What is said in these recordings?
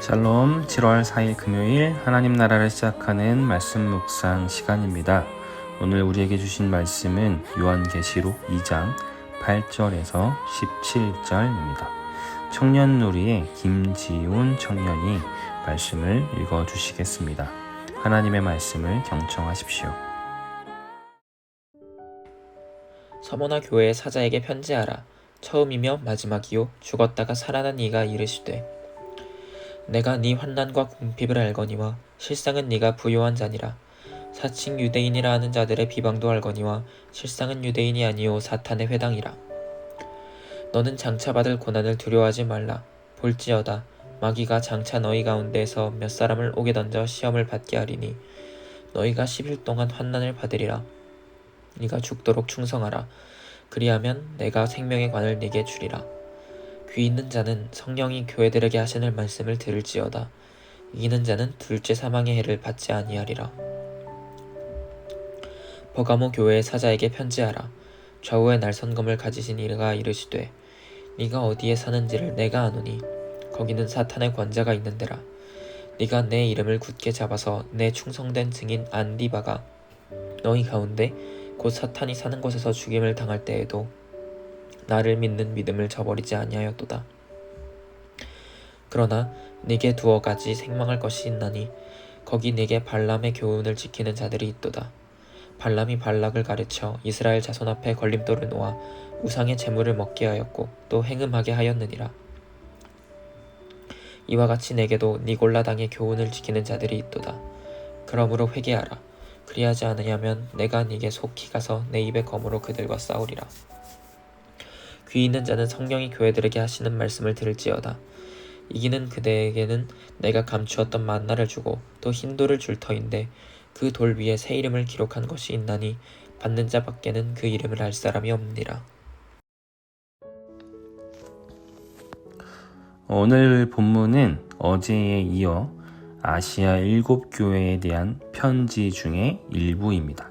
샬롬. 7월 4일 금요일 하나님 나라를 시작하는 말씀 묵상 시간입니다. 오늘 우리에게 주신 말씀은 요한계시록 2장 8절에서 17절입니다. 청년누리의 김지훈 청년이 말씀을 읽어주시겠습니다. 하나님의 말씀을 경청하십시오. 서머나 교회의 사자에게 편지하라. 처음이며 마지막이요 죽었다가 살아난 이가 이르시되 내가 네 환난과 궁핍을 알거니와 실상은 네가 부요한 자니라. 사칭 유대인이라 하는 자들의 비방도 알거니와 실상은 유대인이 아니요 사탄의 회당이라. 너는 장차 받을 고난을 두려워하지 말라. 볼지어다 마귀가 장차 너희 가운데에서 몇 사람을 옥에 던져 시험을 받게 하리니 너희가 10일 동안 환난을 받으리라. 네가 죽도록 충성하라. 그리하면 내가 생명의 관을 네게 주리라. 귀 있는 자는 성령이 교회들에게 하시는 말씀을 들을지어다. 이기는 자는 둘째 사망의 해를 받지 아니하리라. 버가모 교회의 사자에게 편지하라. 좌우에 날선검을 가지신 이가 이르시되 네가 어디에 사는지를 내가 아노니 거기는 사탄의 권자가 있는 데라. 네가 내 이름을 굳게 잡아서 내 충성된 증인 안디바가 너희 가운데 곧 사탄이 사는 곳에서 죽임을 당할 때에도 나를 믿는 믿음을 저버리지 아니하였도다. 그러나 네게 두어 가지 생망할 것이 있나니 거기 네게 발람의 교훈을 지키는 자들이 있도다. 발람이 발락을 가르쳐 이스라엘 자손 앞에 걸림돌을 놓아 우상의 재물을 먹게 하였고 또 행음하게 하였느니라. 이와 같이 네게도 니골라 당의 교훈을 지키는 자들이 있도다. 그러므로 회개하라. 그리하지 않으면 내가 네게 속히 가서 내 입의 검으로 그들과 싸우리라. 귀 있는 자는 성령이 교회들에게 하시는 말씀을 들을지어다. 이기는 그대에게는 내가 감추었던 만나를 주고 또 흰 돌을 줄 터인데 그 돌 위에 새 이름을 기록한 것이 있나니 받는 자밖에는 그 이름을 알 사람이 없느니라. 오늘 본문은 어제에 이어 아시아 7교회에 대한 편지 중에 일부입니다.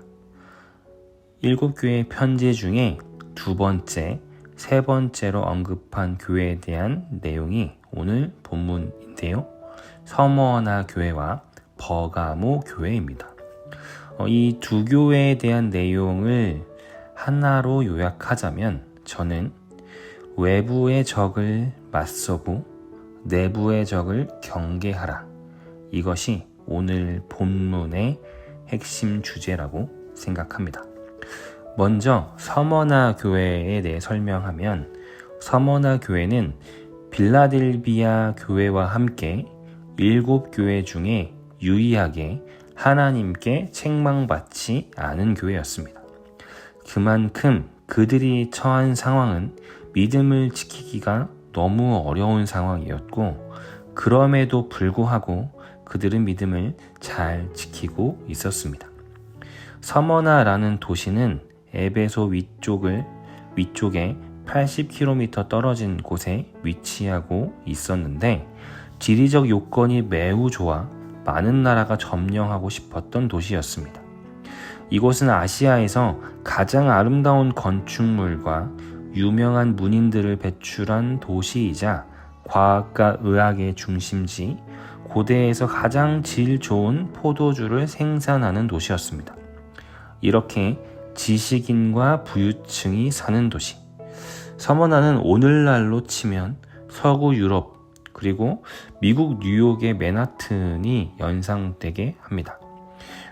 7교회 편지 중에 두 번째, 세 번째로 언급한 교회에 대한 내용이 오늘 본문인데요. 서머나 교회와 버가모 교회입니다. 이 두 교회에 대한 내용을 하나로 요약하자면 저는 외부의 적을 맞서고 내부의 적을 경계하라. 이것이 오늘 본문의 핵심 주제라고 생각합니다. 먼저 서머나 교회에 대해 설명하면 서머나 교회는 빌라델비아 교회와 함께 7교회 중에 유일하게 하나님께 책망받지 않은 교회였습니다. 그만큼 그들이 처한 상황은 믿음을 지키기가 너무 어려운 상황이었고 그럼에도 불구하고 그들은 믿음을 잘 지키고 있었습니다. 서머나라는 도시는 에베소 위쪽에 80km 떨어진 곳에 위치하고 있었는데 지리적 요건이 매우 좋아 많은 나라가 점령하고 싶었던 도시였습니다. 이곳은 아시아에서 가장 아름다운 건축물과 유명한 문인들을 배출한 도시이자 과학과 의학의 중심지, 고대에서 가장 질 좋은 포도주를 생산하는 도시였습니다. 이렇게 지식인과 부유층이 사는 도시. 서머나는 오늘날로 치면 서구 유럽 그리고 미국 뉴욕의 맨하튼이 연상되게 합니다.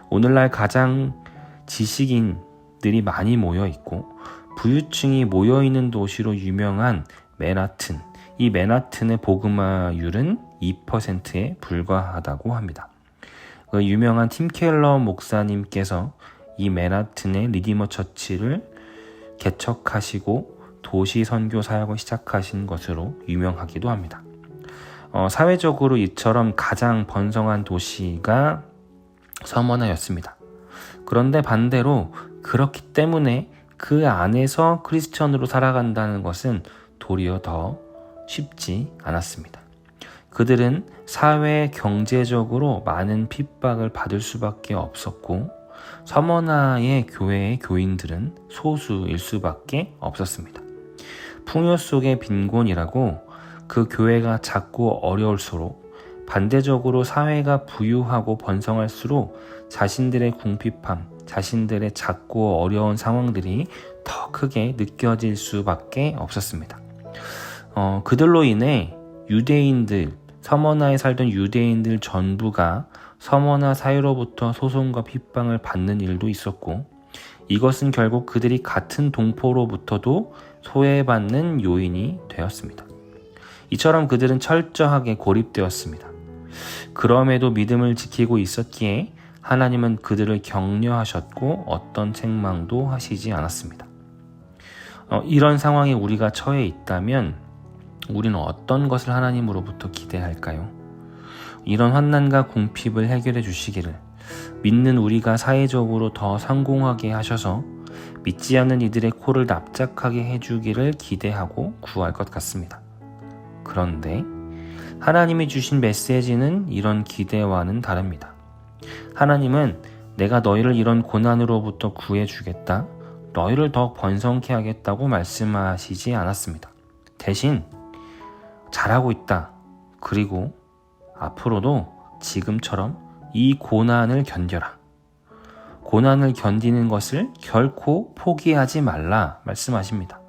오늘날 가장 지식인들이 많이 모여 있고 부유층이 모여 있는 도시로 유명한 맨하튼. 이 맨하튼의 보그마율은 2%에 불과하다고 합니다. 그 유명한 팀 켈러 목사님께서 이 맨하튼의 리디머 처치를 개척하시고 도시 선교 사역을 시작하신 것으로 유명하기도 합니다. 사회적으로 이처럼 가장 번성한 도시가 서머나였습니다. 그런데 반대로 그렇기 때문에 그 안에서 크리스천으로 살아간다는 것은 도리어 더 쉽지 않았습니다. 그들은 사회 경제적으로 많은 핍박을 받을 수밖에 없었고 서머나의 교회의 교인들은 소수일 수밖에 없었습니다. 풍요 속의 빈곤이라고 그 교회가 작고 어려울수록 반대적으로 사회가 부유하고 번성할수록 자신들의 궁핍함, 자신들의 작고 어려운 상황들이 더 크게 느껴질 수밖에 없었습니다. 그들로 인해 유대인들, 서머나에 살던 유대인들 전부가 서머나 사회로부터 소송과 핍박을 받는 일도 있었고, 이것은 결국 그들이 같은 동포로부터도 소외받는 요인이 되었습니다. 이처럼 그들은 철저하게 고립되었습니다. 그럼에도 믿음을 지키고 있었기에 하나님은 그들을 격려하셨고 어떤 책망도 하시지 않았습니다. 이런 상황에 우리가 처해 있다면 우리는 어떤 것을 하나님으로부터 기대할까요? 이런 환난과 궁핍을 해결해 주시기를, 믿는 우리가 사회적으로 더 성공하게 하셔서 믿지 않는 이들의 코를 납작하게 해주기를 기대하고 구할 것 같습니다. 그런데 하나님이 주신 메시지는 이런 기대와는 다릅니다. 하나님은 내가 너희를 이런 고난으로부터 구해주겠다, 너희를 더 번성케 하겠다고 말씀하시지 않았습니다. 대신 잘하고 있다, 그리고 앞으로도 지금처럼 이 고난을 견뎌라, 고난을 견디는 것을 결코 포기하지 말라 말씀하십니다.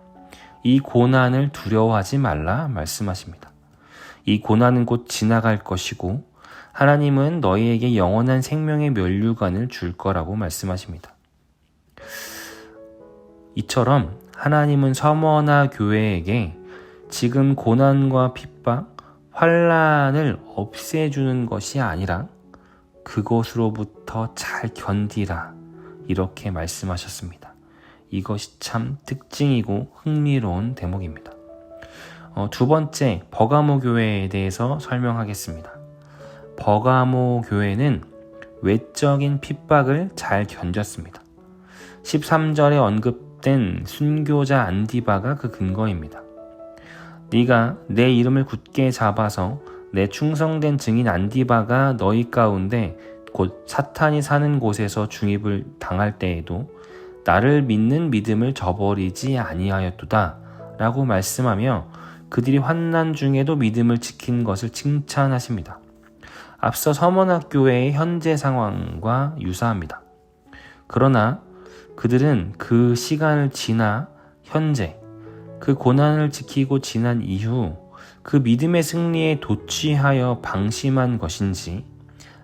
이 고난을 두려워하지 말라 말씀하십니다. 이 고난은 곧 지나갈 것이고 하나님은 너희에게 영원한 생명의 면류관을 줄 거라고 말씀하십니다. 이처럼 하나님은 서머나 교회에게 지금 고난과 핍박, 환난을 없애주는 것이 아니라 그것으로부터 잘 견디라, 이렇게 말씀하셨습니다. 이것이 참 특징이고 흥미로운 대목입니다. 두 번째, 버가모 교회에 대해서 설명하겠습니다. 버가모 교회는 외적인 핍박을 잘 견뎠습니다. 13절에 언급된 순교자 안디바가 그 근거입니다. 네가 내 이름을 굳게 잡아서 내 충성된 증인 안디바가 너희 가운데 곧 사탄이 사는 곳에서 중입을 당할 때에도 나를 믿는 믿음을 저버리지 아니하였도다 라고 말씀하며 그들이 환난 중에도 믿음을 지킨 것을 칭찬하십니다. 앞서 서머나 교회의 현재 상황과 유사합니다. 그러나 그들은 그 시간을 지나 현재 그 고난을 지키고 지난 이후 그 믿음의 승리에 도취하여 방심한 것인지,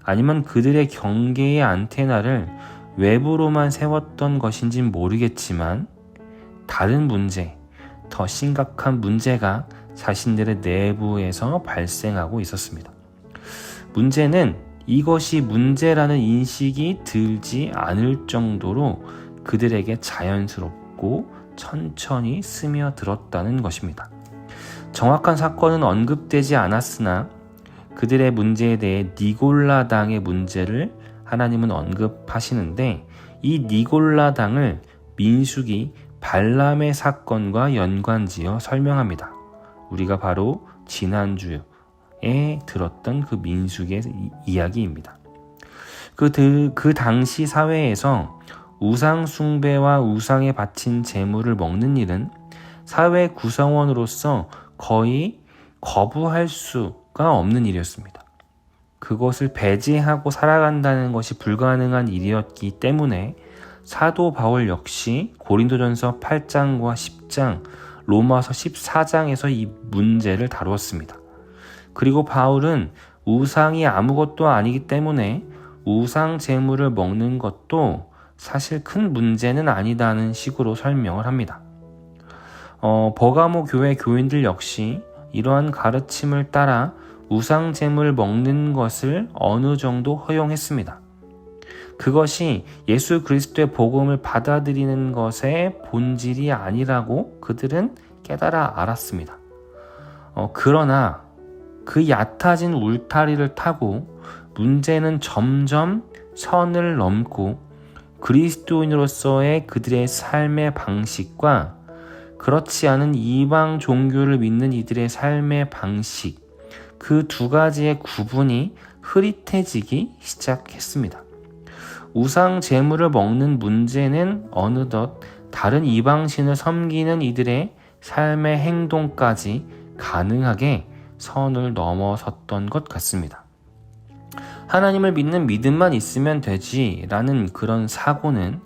아니면 그들의 경계의 안테나를 외부로만 세웠던 것인지는 모르겠지만 다른 문제, 더 심각한 문제가 자신들의 내부에서 발생하고 있었습니다. 문제는 이것이 문제라는 인식이 들지 않을 정도로 그들에게 자연스럽고 천천히 스며들었다는 것입니다. 정확한 사건은 언급되지 않았으나 그들의 문제에 대해 니골라당의 문제를 하나님은 언급하시는데, 이 니골라당을 민수기 발람의 사건과 연관지어 설명합니다. 우리가 바로 지난주에 들었던 그 민수기의 이야기입니다. 그 당시 사회에서 우상 숭배와 우상에 바친 제물을 먹는 일은 사회 구성원으로서 거의 거부할 수가 없는 일이었습니다. 그것을 배제하고 살아간다는 것이 불가능한 일이었기 때문에 사도 바울 역시 고린도전서 8장과 10장, 로마서 14장에서 이 문제를 다루었습니다. 그리고 바울은 우상이 아무것도 아니기 때문에 우상 제물을 먹는 것도 사실 큰 문제는 아니다는 식으로 설명을 합니다. 버가모 교회 교인들 역시 이러한 가르침을 따라 우상 제물 먹는 것을 어느 정도 허용했습니다. 그것이 예수 그리스도의 복음을 받아들이는 것의 본질이 아니라고 그들은 깨달아 알았습니다. 그러나 그 얕아진 울타리를 타고 문제는 점점 선을 넘고 그리스도인으로서의 그들의 삶의 방식과 그렇지 않은 이방 종교를 믿는 이들의 삶의 방식, 그 두 가지의 구분이 흐릿해지기 시작했습니다. 우상 제물을 먹는 문제는 어느덧 다른 이방신을 섬기는 이들의 삶의 행동까지 가능하게 선을 넘어섰던 것 같습니다. 하나님을 믿는 믿음만 있으면 되지라는 그런 사고는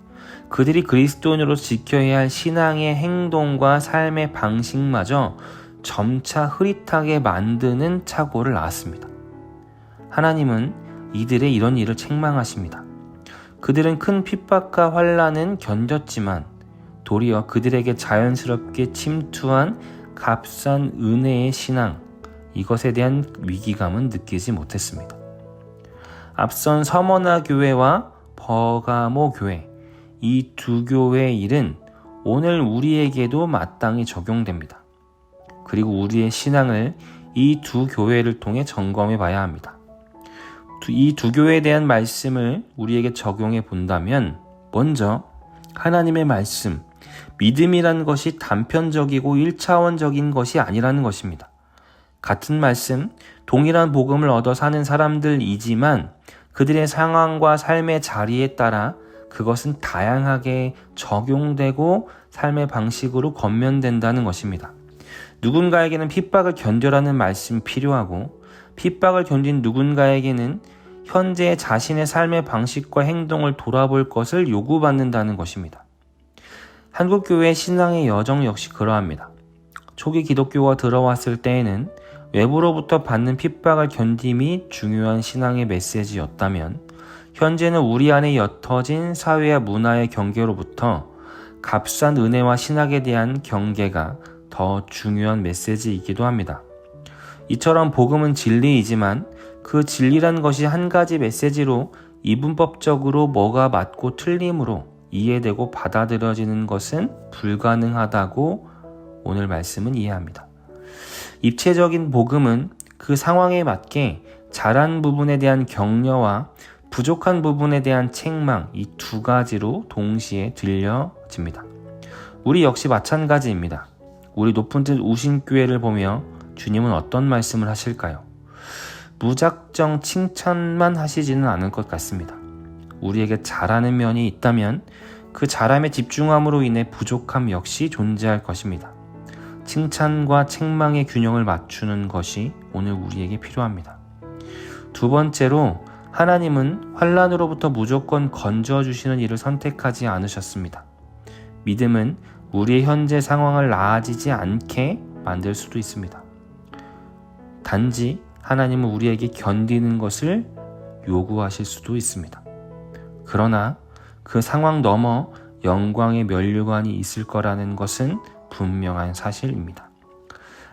그들이 그리스도인으로 지켜야 할 신앙의 행동과 삶의 방식마저 점차 흐릿하게 만드는 착오를 낳았습니다. 하나님은 이들의 이런 일을 책망하십니다. 그들은 큰 핍박과 환난은 견뎠지만 도리어 그들에게 자연스럽게 침투한 값싼 은혜의 신앙, 이것에 대한 위기감은 느끼지 못했습니다. 앞선 서머나 교회와 버가모 교회, 이 두 교회의 일은 오늘 우리에게도 마땅히 적용됩니다. 그리고 우리의 신앙을 이 두 교회를 통해 점검해 봐야 합니다. 이 두 교회에 대한 말씀을 우리에게 적용해 본다면 먼저 하나님의 말씀, 믿음이란 것이 단편적이고 1차원적인 것이 아니라는 것입니다. 같은 말씀, 동일한 복음을 얻어 사는 사람들이지만 그들의 상황과 삶의 자리에 따라 그것은 다양하게 적용되고 삶의 방식으로 권면된다는 것입니다. 누군가에게는 핍박을 견뎌라는 말씀이 필요하고 핍박을 견딘 누군가에게는 현재 자신의 삶의 방식과 행동을 돌아볼 것을 요구받는다는 것입니다. 한국교회의 신앙의 여정 역시 그러합니다. 초기 기독교가 들어왔을 때에는 외부로부터 받는 핍박을 견딤이 중요한 신앙의 메시지였다면 현재는 우리 안에 옅어진 사회와 문화의 경계로부터 값싼 은혜와 신학에 대한 경계가 더 중요한 메시지이기도 합니다. 이처럼 복음은 진리이지만 그 진리란 것이 한 가지 메시지로 이분법적으로 뭐가 맞고 틀림으로 이해되고 받아들여지는 것은 불가능하다고 오늘 말씀은 이해합니다. 입체적인 복음은 그 상황에 맞게 잘한 부분에 대한 격려와 부족한 부분에 대한 책망, 이 두 가지로 동시에 들려집니다. 우리 역시 마찬가지입니다. 우리 높은 뜻 우신교회를 보며 주님은 어떤 말씀을 하실까요? 무작정 칭찬만 하시지는 않을 것 같습니다. 우리에게 잘하는 면이 있다면 그 잘함에 집중함으로 인해 부족함 역시 존재할 것입니다. 칭찬과 책망의 균형을 맞추는 것이 오늘 우리에게 필요합니다. 두 번째로 하나님은 환난으로부터 무조건 건져주시는 일을 선택하지 않으셨습니다. 믿음은 우리의 현재 상황을 나아지지 않게 만들 수도 있습니다. 단지 하나님은 우리에게 견디는 것을 요구하실 수도 있습니다. 그러나 그 상황 너머 영광의 면류관이 있을 거라는 것은 분명한 사실입니다.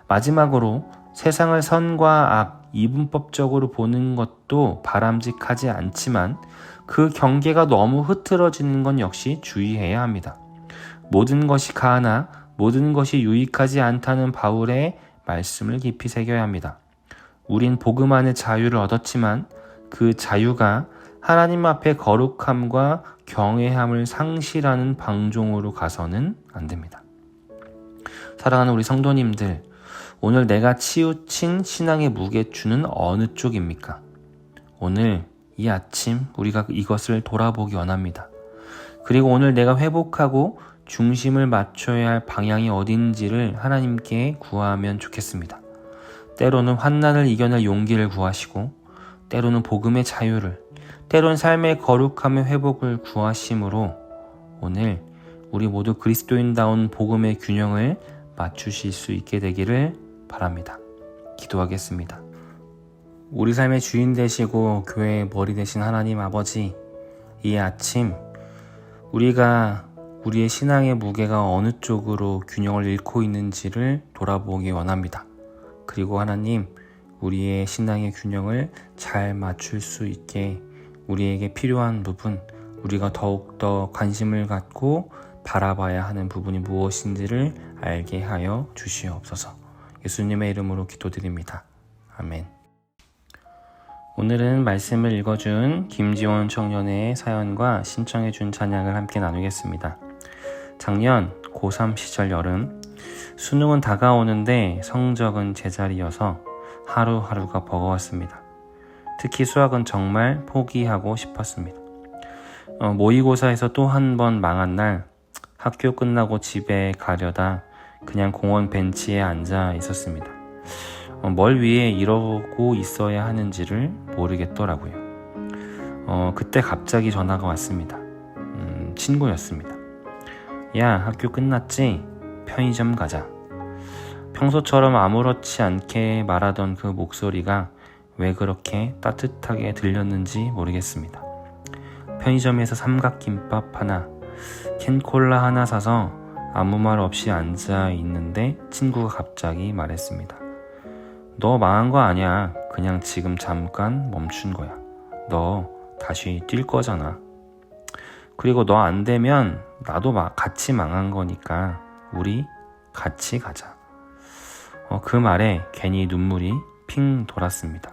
마지막으로 세상을 선과 악, 이분법적으로 보는 것도 바람직하지 않지만 그 경계가 너무 흐트러지는 건 역시 주의해야 합니다. 모든 것이 가하나 모든 것이 유익하지 않다는 바울의 말씀을 깊이 새겨야 합니다. 우린 복음 안에 자유를 얻었지만 그 자유가 하나님 앞에 거룩함과 경외함을 상실하는 방종으로 가서는 안 됩니다. 사랑하는 우리 성도님들, 오늘 내가 치우친 신앙의 무게추는 어느 쪽입니까? 오늘 이 아침 우리가 이것을 돌아보기 원합니다. 그리고 오늘 내가 회복하고 중심을 맞춰야 할 방향이 어딘지를 하나님께 구하면 좋겠습니다. 때로는 환난을 이겨낼 용기를 구하시고 때로는 복음의 자유를, 때로는 삶의 거룩함의 회복을 구하심으로 오늘 우리 모두 그리스도인다운 복음의 균형을 맞추실 수 있게 되기를 바랍니다. 기도하겠습니다. 우리 삶의 주인 되시고 교회의 머리 되신 하나님 아버지, 이 아침 우리가 우리의 신앙의 무게가 어느 쪽으로 균형을 잃고 있는지를 돌아보기 원합니다. 그리고 하나님, 우리의 신앙의 균형을 잘 맞출 수 있게 우리에게 필요한 부분, 우리가 더욱더 관심을 갖고 바라봐야 하는 부분이 무엇인지를 알게 하여 주시옵소서. 예수님의 이름으로 기도드립니다. 아멘. 오늘은 말씀을 읽어준 김지원 청년의 사연과 신청해준 찬양을 함께 나누겠습니다. 작년 고3 시절 여름, 수능은 다가오는데 성적은 제자리여서 하루하루가 버거웠습니다. 특히 수학은 정말 포기하고 싶었습니다. 모의고사에서 또 한 번 망한 날, 학교 끝나고 집에 가려다 그냥 공원 벤치에 앉아 있었습니다. 뭘 위해 이러고 있어야 하는지를 모르겠더라고요. 그때 갑자기 전화가 왔습니다. 친구였습니다. 야, 학교 끝났지? 편의점 가자. 평소처럼 아무렇지 않게 말하던 그 목소리가 왜 그렇게 따뜻하게 들렸는지 모르겠습니다. 편의점에서 삼각김밥 하나, 캔콜라 하나 사서 아무 말 없이 앉아 있는데 친구가 갑자기 말했습니다. 너 망한 거 아니야. 그냥 지금 잠깐 멈춘 거야. 너 다시 뛸 거잖아. 그리고 너 안 되면 나도 같이 망한 거니까 우리 같이 가자. 그 말에 괜히 눈물이 핑 돌았습니다.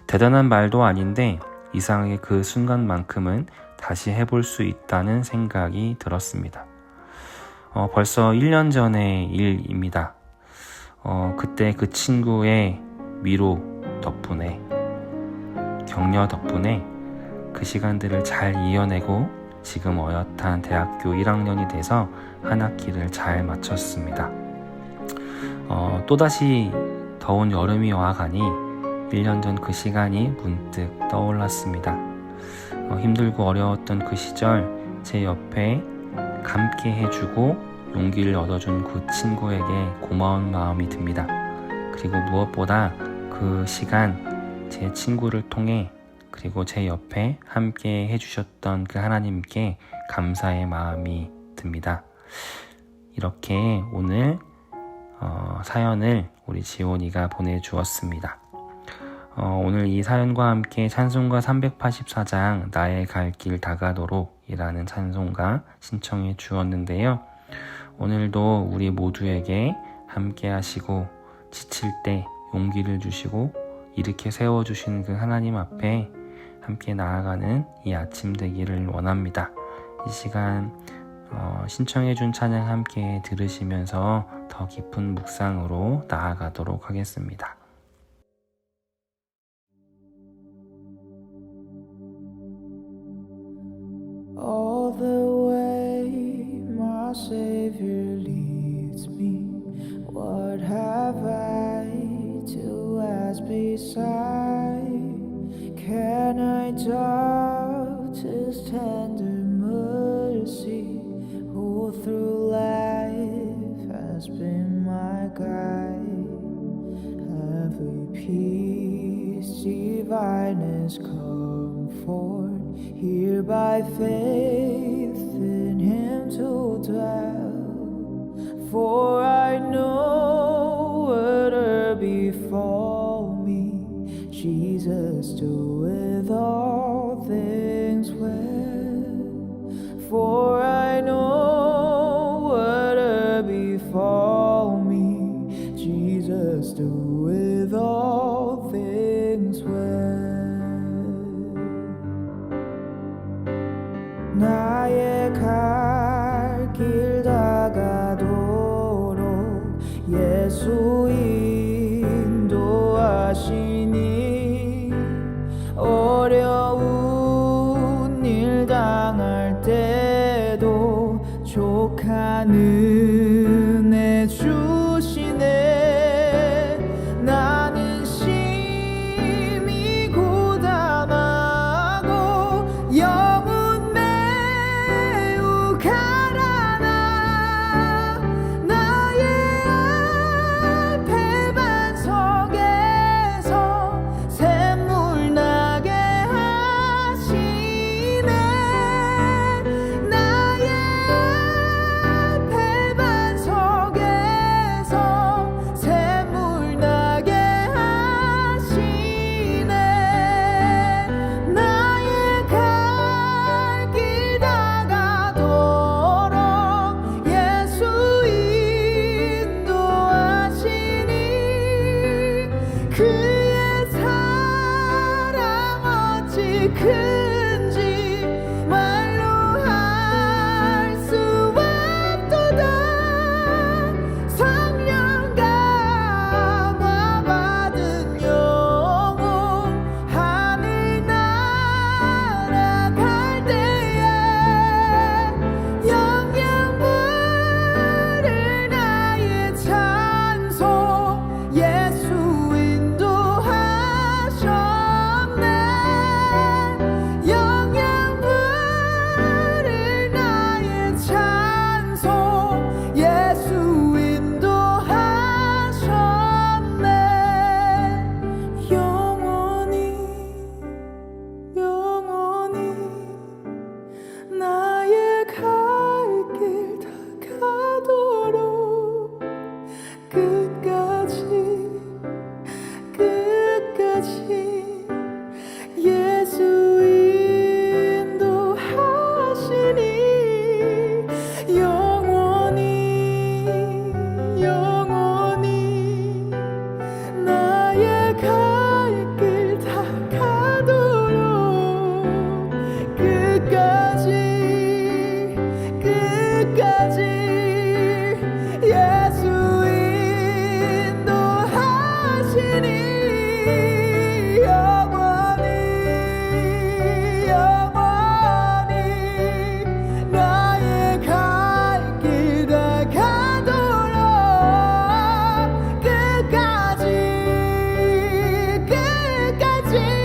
대단한 말도 아닌데 이상하게 그 순간만큼은 다시 해볼 수 있다는 생각이 들었습니다. 벌써 1년 전의 일입니다. 그때 그 친구의 위로 덕분에, 격려 덕분에 그 시간들을 잘 이겨내고 지금 어엿한 대학교 1학년이 돼서 한 학기를 잘 마쳤습니다. 또다시 더운 여름이 와가니 1년 전 그 시간이 문득 떠올랐습니다. 힘들고 어려웠던 그 시절 제 옆에 함께 해주고 용기를 얻어준 그 친구에게 고마운 마음이 듭니다. 그리고 무엇보다 그 시간 제 친구를 통해 그리고 제 옆에 함께 해주셨던 그 하나님께 감사의 마음이 듭니다. 이렇게 오늘 사연을 우리 지온이가 보내주었습니다. 오늘 이 사연과 함께 찬송가 384장 나의 갈 길 다가도록 이라는 찬송가 신청해 주었는데요. 오늘도 우리 모두에게 함께 하시고 지칠 때 용기를 주시고 일으켜 세워주신 그 하나님 앞에 함께 나아가는 이 아침 되기를 원합니다. 이 시간 신청해 준 찬양 함께 들으시면서 더 깊은 묵상으로 나아가도록 하겠습니다. All the way my Savior leads me, what have I to ask beside? Can I doubt His tender mercy, who through life has been my guide? Every peace divine is comfort, here by faith in Him to dwell. For I know whatever befall me, Jesus doeth all things well. For I know whatever befall me, Jesus doeth all things well. 나의 갈 길 다가도록 예수 인도하시니, 어려운 일 당할 때도 족한 은혜 주시네. 나는 심히 고단하고 영은 매우 가라나, 나의 앞에 반석에서 샘물 나게 하시네. 나의 앞에 반석에서 지